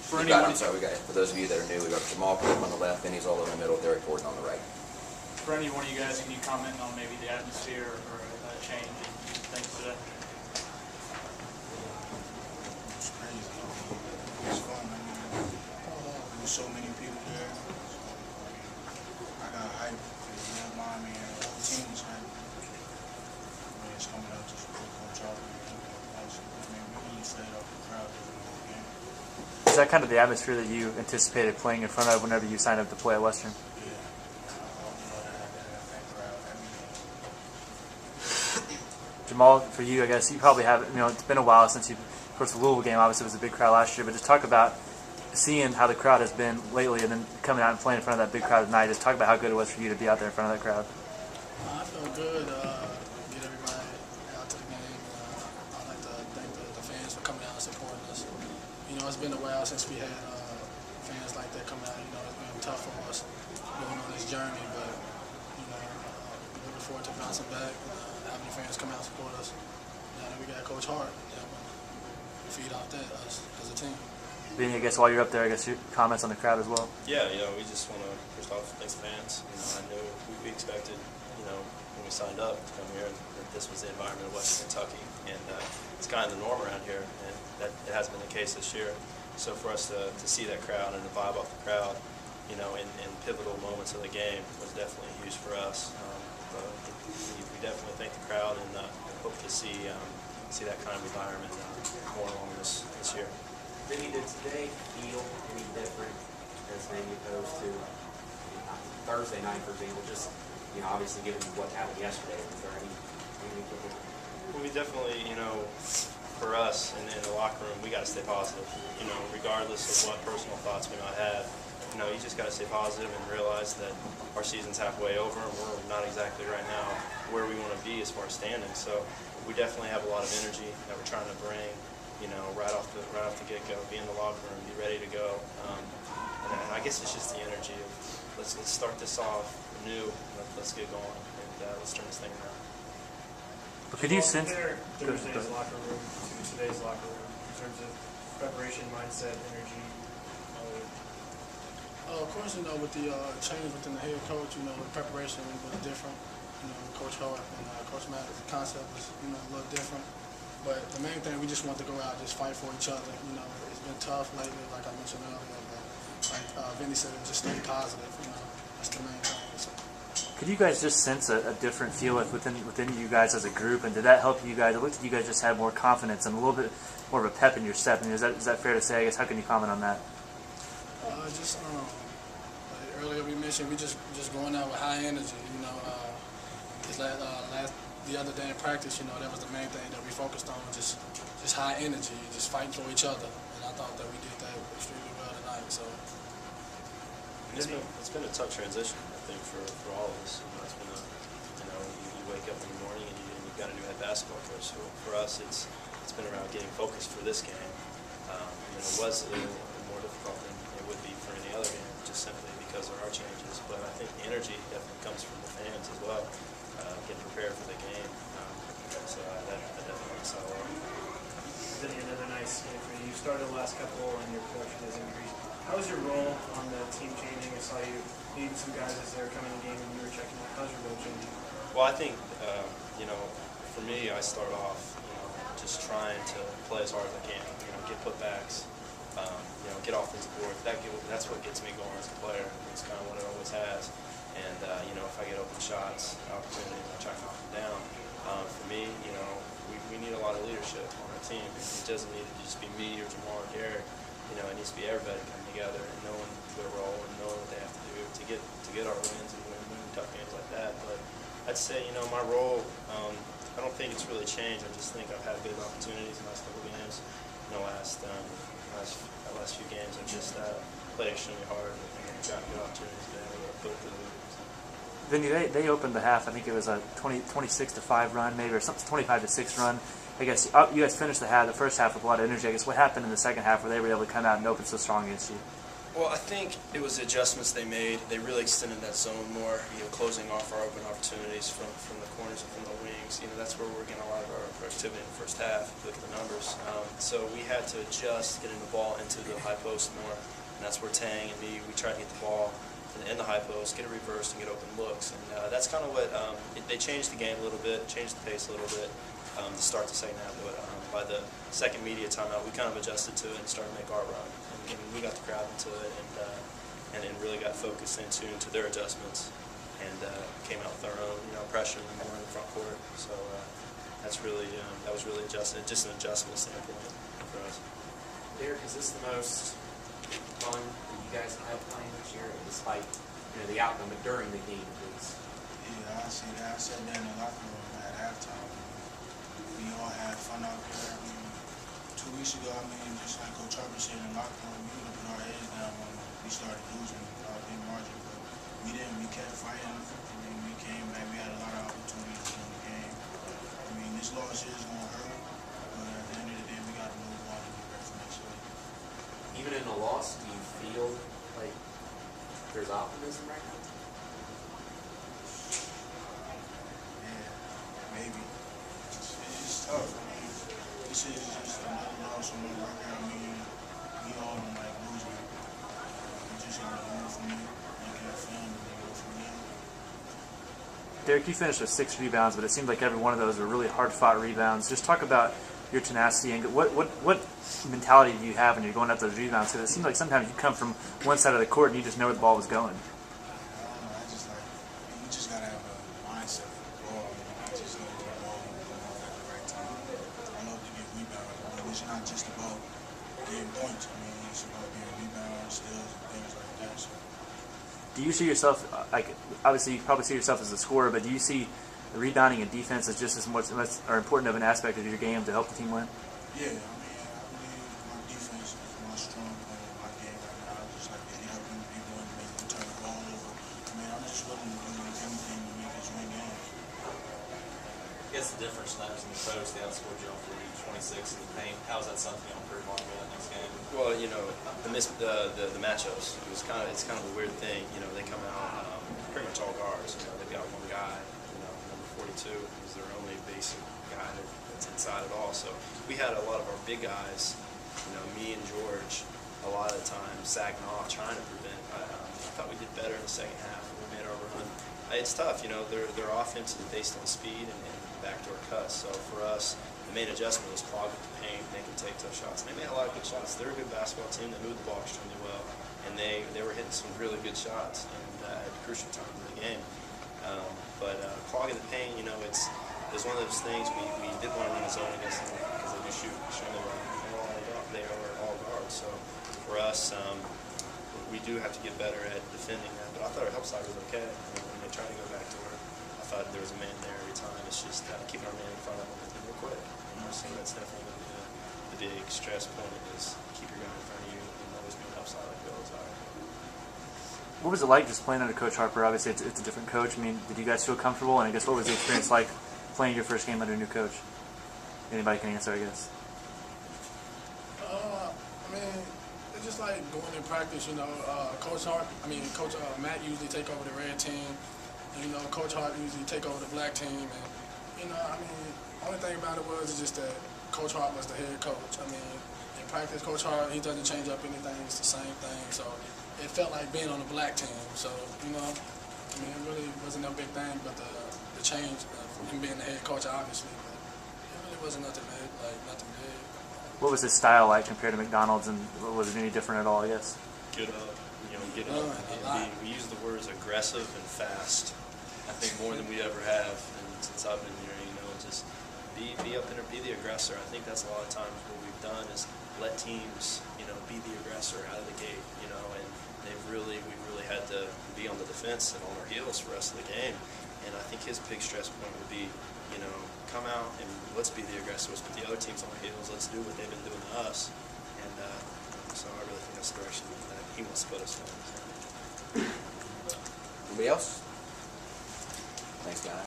For those of you that are new, we got Jamal Crook on the left, Vinny Zollo in the middle, Derrick on the right. For any one of you guys, can you comment on maybe the atmosphere or a change in things today? It's crazy. It's fun. I mean, there's so many people there. I got hyped. You know, my man, the whole team was hyped. I mean, it's coming out to support Coach Harper. I mean, we really stayed up the crowd during the whole game. Is that kind of the atmosphere that you anticipated playing in front of whenever you signed up to play at Western? Yeah. Jamal, for you, I guess you probably have, it's been a while since you've, of course, the Louisville game obviously was a big crowd last year, but just talk about seeing how the crowd has been lately and then coming out and playing in front of that big crowd tonight. Just talk about how good it was for you to be out there in front of that crowd. I felt good. Get everybody out to the game. I'd like to thank the fans for coming out and supporting us. It's been a while since we had fans like that coming out. It's been tough for us going on this journey, but looking forward to bouncing back. Having the fans come out and support us. We got Coach Hart that will feed off that us as a team. Vinny, I guess while you're up there, I guess your comments on the crowd as well. Yeah, we just want to first off thank the fans. I knew we expected, when we signed up to come here, that this was the environment of Western Kentucky, and it's kind of the norm around here, and that it hasn't been the case this year. So for us to see that crowd and the vibe off the crowd, in pivotal moments of the game was definitely huge for us. We definitely thank the crowd and hope to see that kind of environment more along this year. Vinny, did today feel any different as maybe opposed to Thursday night, for example? Just obviously given what happened yesterday, was there any well, we definitely, for us in the locker room, we got to stay positive. Regardless of what personal thoughts we might have, you just got to stay positive and realize that our season's halfway over and we're not exactly right now where we want to be as far as standing. So we definitely have a lot of energy that we're trying to bring, right off the get-go, be in the locker room, be ready to go. And I guess it's just the energy of let's start this off new, let's get going, and let's turn this thing around. But could you sense Thursday's locker room to today's locker room in terms of preparation, mindset, energy? Of course, with the change within the head coach, the preparation was different. Coach Hart and Coach Matt's concept was, a little different. But the main thing, we just want to go out and just fight for each other. It's been tough lately, like I mentioned earlier. But like Vinny said, just stay positive. That's the main thing. So. Could you guys just sense a different feel within you guys as a group, and did that help you guys? It looked like you guys just had more confidence and a little bit more of a pep in your step. Is that fair to say? I guess how can you comment on that? Like earlier we mentioned, we just going out with high energy. The other day in practice, that was the main thing that we focused on, just high energy, just fighting for each other. And I thought that we did that extremely well tonight. So it's been a tough transition, I think, for all of us. It's been you wake up in the morning and you've got a new head basketball coach. So for us, it's been around getting focused for this game. It was a little more difficult than it would be for any other game, just simply because there are changes. But I think the energy definitely comes from the fans as well, getting prepared for the game. So that definitely saw a lot. Vinny, another nice game for you. You started the last couple and your production has increased. How was your role on the team changing? I saw you needing some guys as they were coming in the game and you were checking out. How's your role changing? Well, I think, for me, I start off, just trying to play as hard as I can. Get putbacks, get offensive boards. That's what gets me going as a player. It's kind of what it always has. And, if I get open shots, opportunities, I try to knock them down. For me, we need a lot of leadership on our team. It doesn't need to just be me or Jamal or Derrick. It needs to be everybody coming together and knowing their role and knowing what they have to do to get our wins and win tough games like that. But I'd say, my role, I don't think it's really changed. I just think I've had big opportunities in the last couple of games. In the last few games, I've just played extremely hard and got good opportunities to be able to put it through the hoops. Vinny, they opened the half. I think it was a 26-5 run, maybe, or something 25-6 run. I guess you guys finished the first half with a lot of energy. I guess what happened in the second half where they were able to come out and open so strong against you? Well, I think it was the adjustments they made. They really extended that zone more, closing off our open opportunities from the corners and from the wings. That's where we're getting a lot of our productivity in the first half. Look at the numbers. So we had to adjust getting the ball into the high post more, and that's where Tang and me, we tried to get the ball in the high post, get it reversed, and get open looks. And that's kind of what they changed the game a little bit, changed the pace a little bit to start the second half. But by the second media timeout, we kind of adjusted to it and started to make our run. And we got the crowd into it, and then really got focused into their adjustments, and came out with our own, pressure and more in the front court. So that was really just an adjustment standpoint for us. Derrick, is this the most fun that you guys have had playing this year, despite the outcome, but during the game, please? Yeah, I see that. I said that in the locker room at halftime. We all had fun out there. 2 weeks ago, just like Coach Harper said in the locker room, we would have put our heads down when we started losing our big margin, but we didn't. We kept fighting. We came back. We had a lot of opportunities in the game. This loss is going to hurt, but at the end of the day, we got to move on and get ready for next week. Even in a loss, do you feel like there's optimism right now? Yeah, maybe. It's tough. This is just another loss on the record. We all don't like losing. We just got to move from it, look at film, and then go from there. Derrick, you finished with 6 rebounds, but it seemed like every one of those were really hard-fought rebounds. Just talk about your tenacity and what mentality do you have when you're going up those rebounds? Because it seems like sometimes you come from one side of the court and you just know where the ball was going. I don't know. You just got to have a mindset for the ball. I just know the ball will come off at the right time. I love to get rebounds. It's not just about getting points. It's about getting rebounds, steals, and things like that. So. Do you see yourself, obviously you probably see yourself as a scorer, but do you see rebounding and defense as just as much or important of an aspect of your game to help the team win? Yeah, I believe my defense is my strong point in my game right now. Just like helping people and making them turn the ball over. I'm just willing to do anything to make us win games. I guess the difference tonight was in the post. They outscored you on 40-26 in the paint. How is that something you'll improve on for that next game? Well, the matchups. It's kind of a weird thing. They come out pretty much all guards. They've got one guy, number 42, who's their only basic guy that's inside at all. So we had a lot of our big guys, me and George, a lot of the time sagging off, trying to prevent. I thought we did better in the second half when we made our run. It's tough, their offense is based on speed and backdoor cuts. So for us, the main adjustment was clogging the paint, they can take tough shots. And they made a lot of good shots. They're a good basketball team. They moved the ball extremely well, and they were hitting some really good shots at crucial times in the game. But clogging the paint, it's one of those things we did want to run a zone against them because they do shoot extremely well. They are all guards. So for us, we do have to get better at defending that. But I thought our help side was okay. When they tried to go back to work, I thought there was a man there every time. It's just keeping our man in front of them and real quick. So that's definitely the big stress point is keep your guy in front of you and always be on the help side like we always are. What was it like just playing under Coach Harper? Obviously, it's a different coach. Did you guys feel comfortable? And I guess what was the experience like playing your first game under a new coach? Anybody can answer, I guess. It's just like going in practice. Coach Matt usually take over the red team. And, Coach Hart usually take over the black team. And only thing about it was just that Coach Hart was the head coach. In practice, Coach Hart, he doesn't change up anything. It's the same thing. So it felt like being on the black team. So, it really wasn't no big thing, but the change from him being the head coach, obviously. But it really wasn't nothing big. What was his style like compared to McDonald's, and was it any different at all, I guess? Get up. We use the words aggressive and fast. I think more than we ever have, and since I've been here, just be up there, be the aggressor. I think that's a lot of times what we've done is let teams, be the aggressor out of the gate, and we've really had to be on the defense and on our heels for the rest of the game. And I think his big stress point would be, come out and let's be the aggressor. Let's put the other teams on our heels. Let's do what they've been doing to us. And so I really think that's the direction that he wants to put us in. Anybody else? Thanks, guys.